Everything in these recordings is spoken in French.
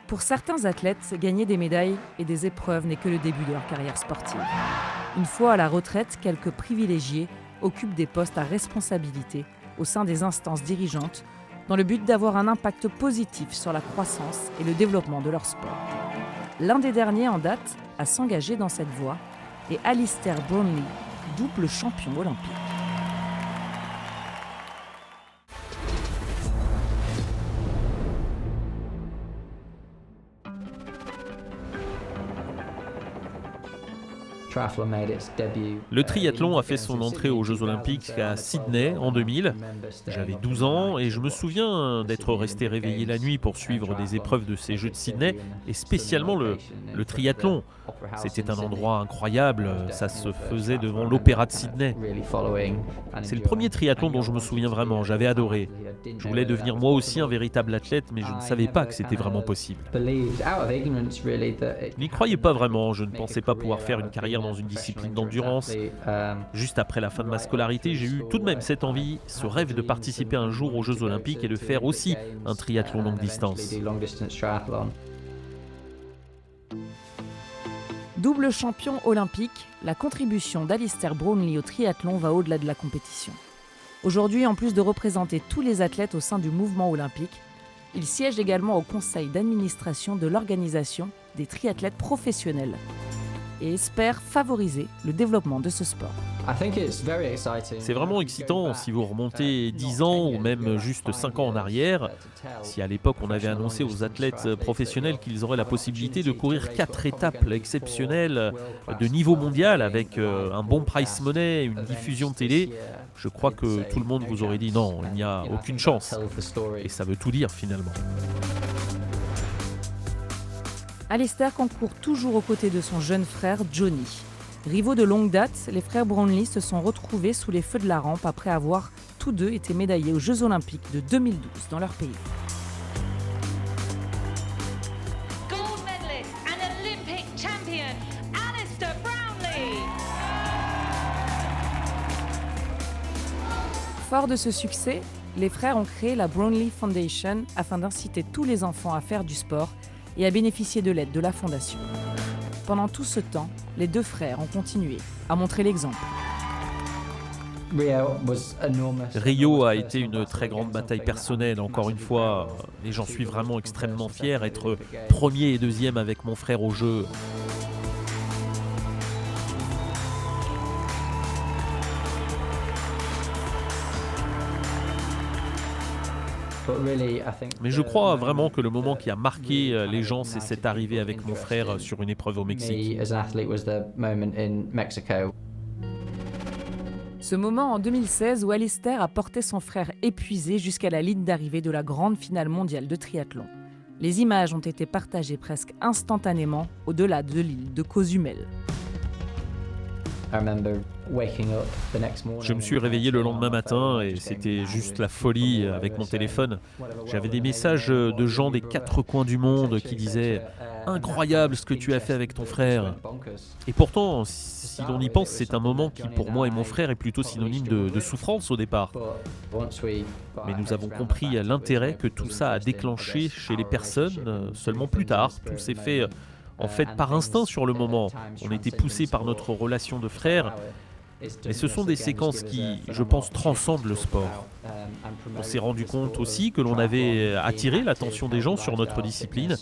Pour certains athlètes, gagner des médailles et des épreuves n'est que le début de leur carrière sportive. Une fois à la retraite, quelques privilégiés occupent des postes à responsabilité au sein des instances dirigeantes dans le but d'avoir un impact positif sur la croissance et le développement de leur sport. L'un des derniers en date à s'engager dans cette voie est Alistair Brownlee, double champion olympique. Le triathlon a fait son entrée aux Jeux Olympiques à Sydney en 2000. J'avais 12 ans et je me souviens d'être resté réveillé la nuit pour suivre des épreuves de ces Jeux de Sydney et spécialement le triathlon. C'était un endroit incroyable, ça se faisait devant l'Opéra de Sydney. C'est le premier triathlon dont je me souviens vraiment, j'avais adoré. Je voulais devenir moi aussi un véritable athlète, mais je ne savais pas que c'était vraiment possible. Je n'y croyais pas vraiment, je ne pensais pas pouvoir faire une carrière dans une discipline d'endurance. Juste après la fin de ma scolarité, j'ai eu tout de même cette envie, ce rêve de participer un jour aux Jeux Olympiques et de faire aussi un triathlon longue distance. Double champion olympique, la contribution d'Alistair Brownlee au triathlon va au-delà de la compétition. Aujourd'hui, en plus de représenter tous les athlètes au sein du mouvement olympique, il siège également au conseil d'administration de l'organisation des triathlètes professionnels et espère favoriser le développement de ce sport. C'est vraiment excitant si vous remontez 10 ans ou même juste 5 ans en arrière. Si à l'époque on avait annoncé aux athlètes professionnels qu'ils auraient la possibilité de courir 4 étapes exceptionnelles de niveau mondial avec un bon prize money, une diffusion télé, je crois que tout le monde vous aurait dit non, il n'y a aucune chance. Et ça veut tout dire finalement. Alistair concourt toujours aux côtés de son jeune frère Johnny. Rivaux de longue date, les frères Brownlee se sont retrouvés sous les feux de la rampe après avoir tous deux été médaillés aux Jeux Olympiques de 2012 dans leur pays. Gold medalist and Olympic champion, Alistair Brownlee. Fort de ce succès, les frères ont créé la Brownlee Foundation afin d'inciter tous les enfants à faire du sport et à bénéficier de l'aide de la fondation. Pendant tout ce temps, les deux frères ont continué à montrer l'exemple. Rio a été une très grande bataille personnelle, encore une fois, et j'en suis vraiment extrêmement fier, être premier et deuxième avec mon frère aux Jeux. Mais je crois vraiment que le moment qui a marqué les gens, c'est cette arrivée avec mon frère sur une épreuve au Mexique. Ce moment en 2016 où Alistair a porté son frère épuisé jusqu'à la ligne d'arrivée de la grande finale mondiale de triathlon. Les images ont été partagées presque instantanément au-delà de l'île de Cozumel. Je me suis réveillé le lendemain matin et c'était juste la folie avec mon téléphone. J'avais des messages de gens des 4 coins du monde qui disaient « Incroyable ce que tu as fait avec ton frère !» Et pourtant, si l'on y pense, c'est un moment qui pour moi et mon frère est plutôt synonyme de souffrance au départ. Mais nous avons compris l'intérêt que tout ça a déclenché chez les personnes seulement plus tard. Tout s'est fait en fait par instinct sur le moment. On était poussé par notre relation de frères. Mais ce sont des séquences qui, je pense, transcendent le sport. On s'est rendu compte aussi que l'on avait attiré l'attention des gens sur notre discipline.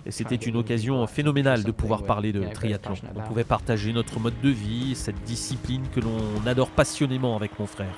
Et c'était une occasion phénoménale de pouvoir parler de triathlon. On pouvait partager notre mode de vie, cette discipline que l'on adore passionnément avec mon frère.